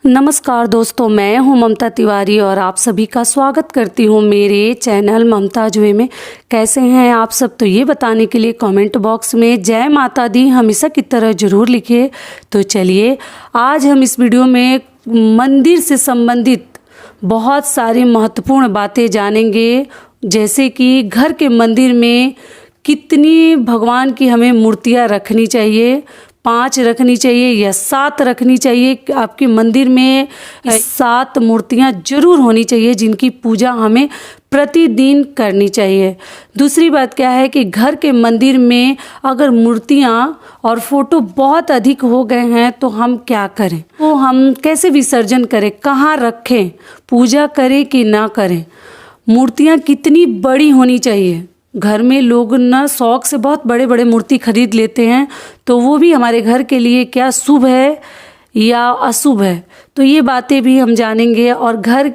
नमस्कार दोस्तों, मैं हूं ममता तिवारी और आप सभी का स्वागत करती हूं मेरे चैनल ममता जुए में। कैसे हैं आप सब? तो ये बताने के लिए कमेंट बॉक्स में जय माता दी हमेशा की तरह ज़रूर लिखिए। तो चलिए आज हम इस वीडियो में मंदिर से संबंधित बहुत सारी महत्वपूर्ण बातें जानेंगे, जैसे कि घर के मंदिर में कितनी भगवान की हमें मूर्तियाँ रखनी चाहिए, 5 रखनी चाहिए या 7 रखनी चाहिए। आपके मंदिर में 7 मूर्तियाँ जरूर होनी चाहिए जिनकी पूजा हमें प्रतिदिन करनी चाहिए। दूसरी बात क्या है कि घर के मंदिर में अगर मूर्तियाँ और फोटो बहुत अधिक हो गए हैं तो हम क्या करें, तो हम कैसे विसर्जन करें, कहाँ रखें, पूजा करें कि ना करें। मूर्तियाँ कितनी बड़ी होनी चाहिए। घर में लोग ना शौक से बहुत बड़े बड़े मूर्ति खरीद लेते हैं, तो वो भी हमारे घर के लिए क्या शुभ है या अशुभ है, तो ये बातें भी हम जानेंगे। और घर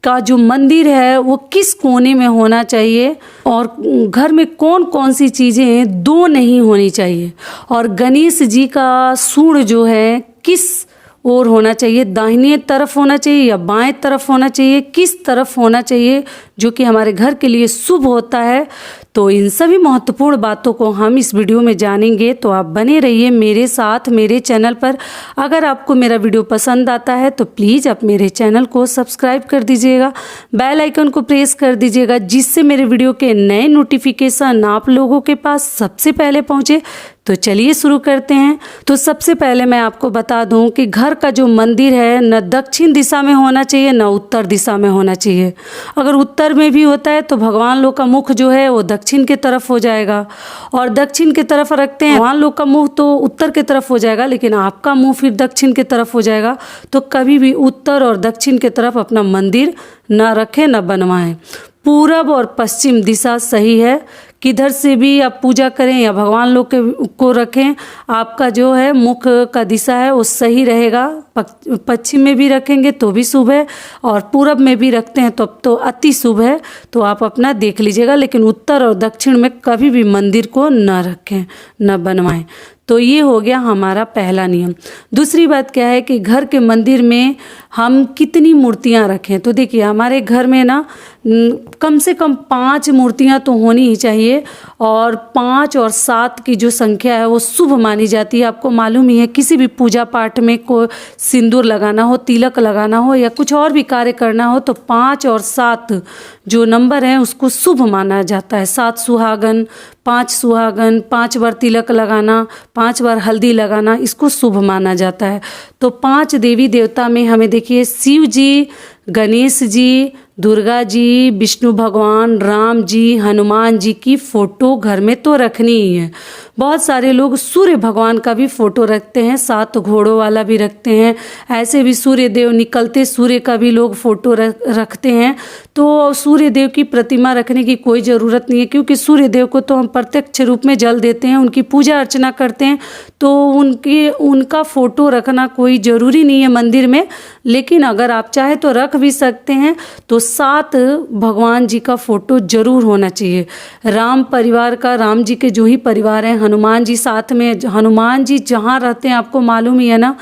का जो मंदिर है वो किस कोने में होना चाहिए, और घर में कौन कौन सी चीज़ें दो नहीं होनी चाहिए, और गणेश जी का सूंड जो है किस और होना चाहिए, दाहिने तरफ होना चाहिए या बाएं तरफ होना चाहिए, किस तरफ होना चाहिए जो कि हमारे घर के लिए शुभ होता है। तो इन सभी महत्वपूर्ण बातों को हम इस वीडियो में जानेंगे, तो आप बने रहिए मेरे साथ मेरे चैनल पर। अगर आपको मेरा वीडियो पसंद आता है तो प्लीज़ आप मेरे चैनल को सब्सक्राइब कर दीजिएगा, बेल आइकन को प्रेस कर दीजिएगा, जिससे मेरे वीडियो के नए नोटिफिकेशन आप लोगों के पास सबसे पहले पहुँचे। तो चलिए शुरू करते हैं। तो सबसे पहले मैं आपको बता दूं कि घर का जो मंदिर है न दक्षिण दिशा में होना चाहिए न उत्तर दिशा में होना चाहिए। अगर उत्तर में भी होता है तो भगवान लोग का मुख जो है वो दक्षिण की तरफ हो जाएगा, और दक्षिण की तरफ रखते हैं भगवान लोग का मुंह तो उत्तर की तरफ हो जाएगा, लेकिन आपका मुंह फिर दक्षिण की तरफ हो जाएगा। तो कभी भी उत्तर और दक्षिण की तरफ अपना मंदिर न रखें न बनवाएं। पूरब और पश्चिम दिशा सही है, किधर से भी आप पूजा करें या भगवान लोग को रखें, आपका जो है मुख का दिशा है वो सही रहेगा। पश्चिम में भी रखेंगे तो भी शुभ है, और पूरब में भी रखते हैं तो अति शुभ है। तो आप अपना देख लीजिएगा, लेकिन उत्तर और दक्षिण में कभी भी मंदिर को न रखें न बनवाएं। तो ये हो गया हमारा पहला नियम। दूसरी बात क्या है कि घर के मंदिर में हम कितनी मूर्तियां रखें। तो देखिए हमारे घर में ना कम से कम 5 मूर्तियां तो होनी ही चाहिए, और 5 और 7 की जो संख्या है वो शुभ मानी जाती है। आपको मालूम ही है, किसी भी पूजा पाठ में को सिंदूर लगाना हो, तिलक लगाना हो या कुछ और भी कार्य करना हो तो 5 और 7 जो नंबर है उसको शुभ माना जाता है। 7 सुहागन, 5 सुहागन, 5 बार तिलक लगाना, 5 बार हल्दी लगाना, इसको शुभ माना जाता है। तो 5 देवी देवता में हमें देखिए शिव जी, गणेश जी, दुर्गा जी, विष्णु भगवान, राम जी, हनुमान जी की फ़ोटो घर में तो रखनी ही है। बहुत सारे लोग सूर्य भगवान का भी फ़ोटो रखते हैं, 7 घोड़ों वाला भी रखते हैं। ऐसे भी सूर्य देव, निकलते सूर्य का भी लोग फ़ोटो रखते हैं। तो सूर्य देव की प्रतिमा रखने की कोई ज़रूरत नहीं है, क्योंकि सूर्य देव को तो हम प्रत्यक्ष रूप में जल देते हैं, उनकी पूजा अर्चना करते हैं, तो उनका फ़ोटो रखना कोई ज़रूरी नहीं है मंदिर में। लेकिन अगर आप चाहे तो रख भी सकते हैं। तो 7 भगवान जी का फ़ोटो ज़रूर होना चाहिए। राम परिवार का, राम जी के जो ही परिवार हैं, हनुमान जी साथ में। हनुमान जी जहाँ रहते हैं आपको मालूम ही है ना,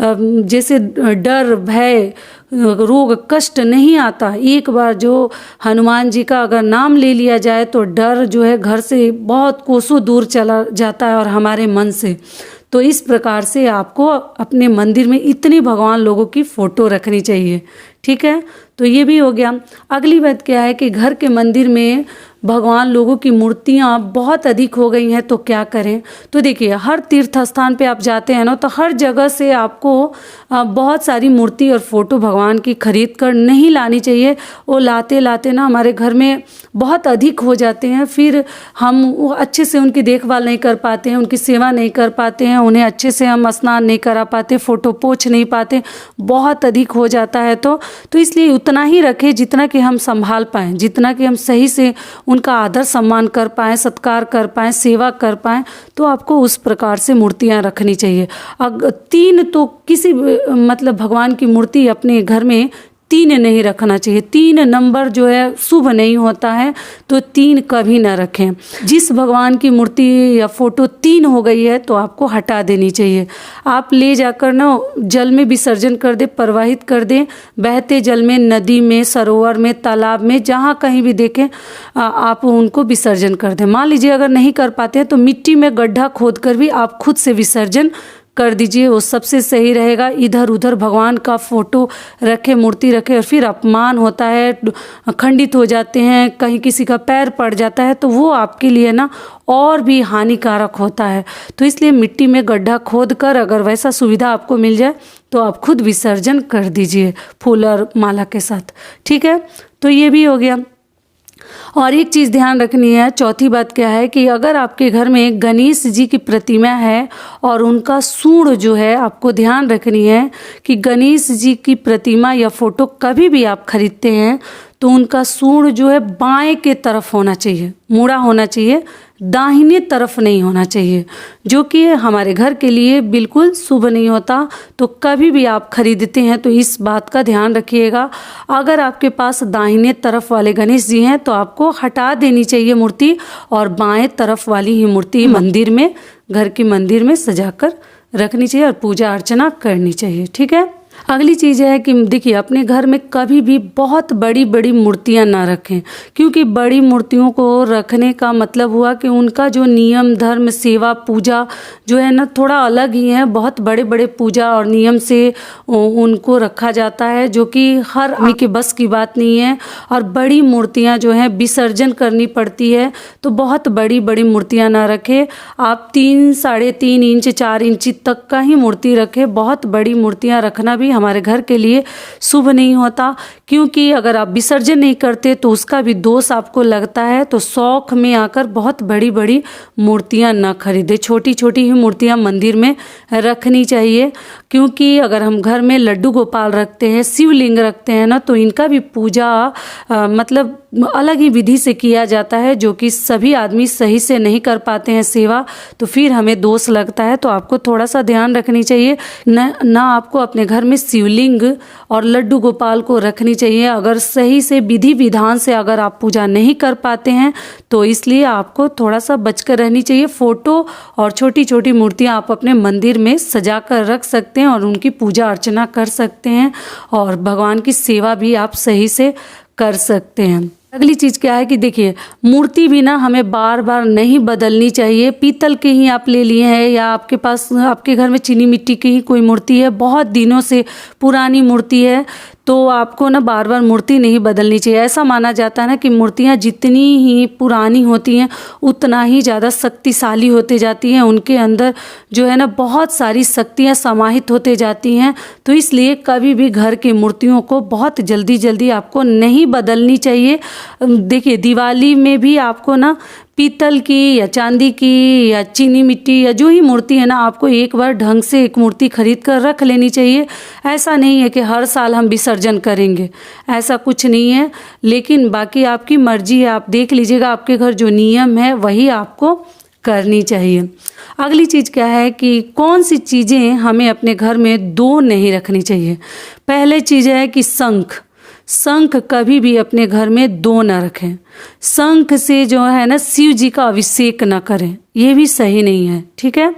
जैसे डर भय रोग कष्ट नहीं आता। एक बार जो हनुमान जी का अगर नाम ले लिया जाए तो डर जो है घर से बहुत कोसों दूर चला जाता है, और हमारे मन से। तो इस प्रकार से आपको अपने मंदिर में इतनी भगवान लोगों की फ़ोटो रखनी चाहिए। ठीक है, तो ये भी हो गया। अगली बात क्या है कि घर के मंदिर में भगवान लोगों की मूर्तियाँ बहुत अधिक हो गई हैं, तो क्या करें। तो देखिए हर तीर्थ स्थान पे आप जाते हैं ना, तो हर जगह से आपको बहुत सारी मूर्ति और फ़ोटो भगवान की खरीद कर नहीं लानी चाहिए। वो लाते लाते ना हमारे घर में बहुत अधिक हो जाते हैं, फिर हम वो अच्छे से उनकी देखभाल नहीं कर पाते हैं, उनकी सेवा नहीं कर पाते हैं, उन्हें अच्छे से हम स्नान नहीं करा पाते, फ़ोटो पोंछ नहीं पाते, बहुत अधिक हो जाता है। तो इसलिए उतना ही रखें जितना कि हम संभाल पाएँ, जितना कि हम सही से उनका आदर सम्मान कर पाएँ, सत्कार कर पाएँ, सेवा कर पाएँ। तो आपको उस प्रकार से मूर्तियाँ रखनी चाहिए। 3 तो किसी मतलब भगवान की मूर्ति अपने घर में 3 नहीं रखना चाहिए। 3 नंबर जो है शुभ नहीं होता है, तो 3 कभी ना रखें। जिस भगवान की मूर्ति या फोटो 3 हो गई है तो आपको हटा देनी चाहिए। आप ले जाकर ना जल में विसर्जन कर दे, प्रवाहित कर दें, बहते जल में, नदी में, सरोवर में, तालाब में, जहाँ कहीं भी देखें आप उनको विसर्जन कर दें। मान लीजिए अगर नहीं कर पाते हैं तो मिट्टी में गड्ढा खोद कर भी आप खुद से विसर्जन कर दीजिए, वो सबसे सही रहेगा। इधर उधर भगवान का फोटो रखे, मूर्ति रखे और फिर अपमान होता है, खंडित हो जाते हैं, कहीं किसी का पैर पड़ जाता है तो वो आपके लिए ना और भी हानिकारक होता है। तो इसलिए मिट्टी में गड्ढा खोद कर अगर वैसा सुविधा आपको मिल जाए तो आप खुद विसर्जन कर दीजिए फूल और माला के साथ, ठीक है। तो ये भी हो गया। और एक चीज़ ध्यान रखनी है, चौथी बात क्या है कि अगर आपके घर में गणेश जी की प्रतिमा है और उनका सूंड जो है, आपको ध्यान रखनी है कि गणेश जी की प्रतिमा या फोटो कभी भी आप खरीदते हैं तो उनका सूंड जो है बाएं के तरफ होना चाहिए, मुड़ा होना चाहिए, दाहिने तरफ नहीं होना चाहिए, जो कि हमारे घर के लिए बिल्कुल शुभ नहीं होता। तो कभी भी आप खरीदते हैं तो इस बात का ध्यान रखिएगा। अगर आपके पास दाहिने तरफ वाले गणेश जी हैं तो आपको हटा देनी चाहिए मूर्ति और बाएं तरफ वाली ही मूर्ति मंदिर में, घर के मंदिर में सजाकर रखनी चाहिए और पूजा अर्चना करनी चाहिए, ठीक है। अगली चीज़ है कि देखिए अपने घर में कभी भी बहुत बड़ी बड़ी मूर्तियां ना रखें, क्योंकि बड़ी मूर्तियों को रखने का मतलब हुआ कि उनका जो नियम, धर्म, सेवा, पूजा जो है ना थोड़ा अलग ही है। बहुत बड़े बड़े पूजा और नियम से उनको रखा जाता है, जो कि हर आदमी के बस की बात नहीं है। और बड़ी मूर्तियां जो हैं विसर्जन करनी पड़ती है, तो बहुत बड़ी बड़ी मूर्तियां ना रखें। आप 3, 3.5 इंच, 4 इंच तक का ही मूर्ति रखें। बहुत बड़ी मूर्तियां रखना भी हमारे घर के लिए शुभ नहीं होता, क्योंकि अगर आप विसर्जन नहीं करते तो उसका भी दोष आपको लगता है। तो शौक में आकर बहुत बड़ी बड़ी मूर्तियां न खरीदें, छोटी छोटी ही मूर्तियां मंदिर में रखनी चाहिए। क्योंकि अगर हम घर में लड्डू गोपाल रखते हैं, शिवलिंग रखते हैं ना, तो इनका भी पूजा मतलब अलग ही विधि से किया जाता है, जो कि सभी आदमी सही से नहीं कर पाते हैं सेवा, तो फिर हमें दोष लगता है। तो आपको थोड़ा सा ध्यान रखनी चाहिए, ना आपको अपने घर में शिवलिंग और लड्डू गोपाल को रखनी चाहिए। अगर सही से विधि विधान से अगर आप पूजा नहीं कर पाते हैं तो इसलिए आपको थोड़ा सा बचकर रहनी चाहिए। फोटो और छोटी छोटी मूर्तियां आप अपने मंदिर में सजा कर रख सकते हैं और उनकी पूजा अर्चना कर सकते हैं और भगवान की सेवा भी आप सही से कर सकते हैं। अगली चीज़ क्या है कि देखिए मूर्ति भी ना हमें बार बार नहीं बदलनी चाहिए। पीतल के ही आप ले लिए हैं या आपके पास आपके घर में चीनी मिट्टी की ही कोई मूर्ति है, बहुत दिनों से पुरानी मूर्ति है, तो आपको ना बार बार मूर्ति नहीं बदलनी चाहिए। ऐसा माना जाता है ना कि मूर्तियाँ जितनी ही पुरानी होती हैं उतना ही ज़्यादा शक्तिशाली होते जाती हैं, उनके अंदर जो है ना बहुत सारी शक्तियाँ समाहित होते जाती हैं। तो इसलिए कभी भी घर की मूर्तियों को बहुत जल्दी जल्दी आपको नहीं बदलनी चाहिए। देखिए दिवाली में भी आपको ना पीतल की या चांदी की या चीनी मिट्टी या जो ही मूर्ति है ना, आपको एक बार ढंग से एक मूर्ति खरीद कर रख लेनी चाहिए। ऐसा नहीं है कि हर साल हम विसर्जन करेंगे, ऐसा कुछ नहीं है। लेकिन बाकी आपकी मर्जी है, आप देख लीजिएगा, आपके घर जो नियम है वही आपको करनी चाहिए। अगली चीज़ क्या है कि कौन सी चीज़ें हमें अपने घर में 2 नहीं रखनी चाहिए। पहले चीज़ है कि शंख कभी भी अपने घर में 2 न रखें। शंख से जो है ना शिव जी का अभिषेक न करें, ये भी सही नहीं है, ठीक है।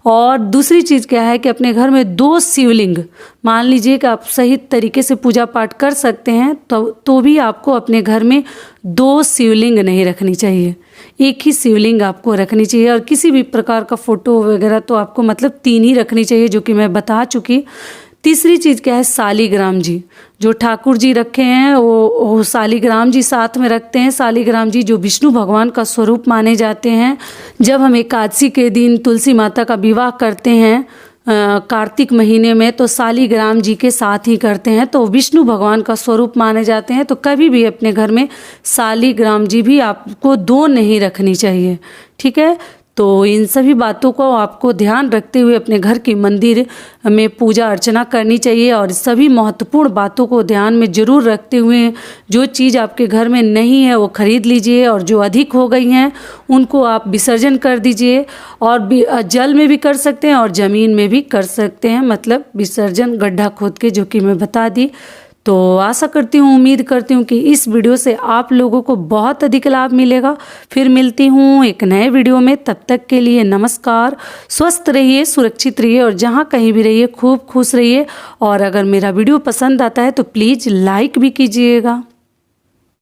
और दूसरी चीज़ क्या है कि अपने घर में 2 शिवलिंग, मान लीजिए कि आप सही तरीके से पूजा पाठ कर सकते हैं तो भी आपको अपने घर में 2 शिवलिंग नहीं रखनी चाहिए, एक ही शिवलिंग आपको रखनी चाहिए। और किसी भी प्रकार का फोटो वगैरह तो आपको मतलब 3 ही रखनी चाहिए, जो कि मैं बता चुकी। तीसरी चीज़ क्या है, शालिग्राम जी, जो ठाकुर जी रखे हैं वो शालिग्राम जी साथ में रखते हैं। शालिग्राम जी जो विष्णु भगवान का स्वरूप माने जाते हैं। जब हम एकादशी के दिन तुलसी माता का विवाह करते हैं कार्तिक महीने में, तो शालिग्राम जी के साथ ही करते हैं, तो विष्णु भगवान का स्वरूप माने जाते हैं। तो कभी भी अपने घर में शालिग्राम जी भी आपको 2 नहीं रखनी चाहिए, ठीक है। तो इन सभी बातों को आपको ध्यान रखते हुए अपने घर के मंदिर में पूजा अर्चना करनी चाहिए। और सभी महत्वपूर्ण बातों को ध्यान में जरूर रखते हुए जो चीज़ आपके घर में नहीं है वो खरीद लीजिए, और जो अधिक हो गई हैं उनको आप विसर्जन कर दीजिए। और जल में भी कर सकते हैं और ज़मीन में भी कर सकते हैं, मतलब विसर्जन गड्ढा खोद के, जो कि मैं बता दी। तो आशा करती हूँ, उम्मीद करती हूँ कि इस वीडियो से आप लोगों को बहुत अधिक लाभ मिलेगा। फिर मिलती हूँ एक नए वीडियो में, तब तक के लिए नमस्कार। स्वस्थ रहिए, सुरक्षित रहिए और जहाँ कहीं भी रहिए खूब खुश रहिए। और अगर मेरा वीडियो पसंद आता है तो प्लीज़ लाइक भी कीजिएगा।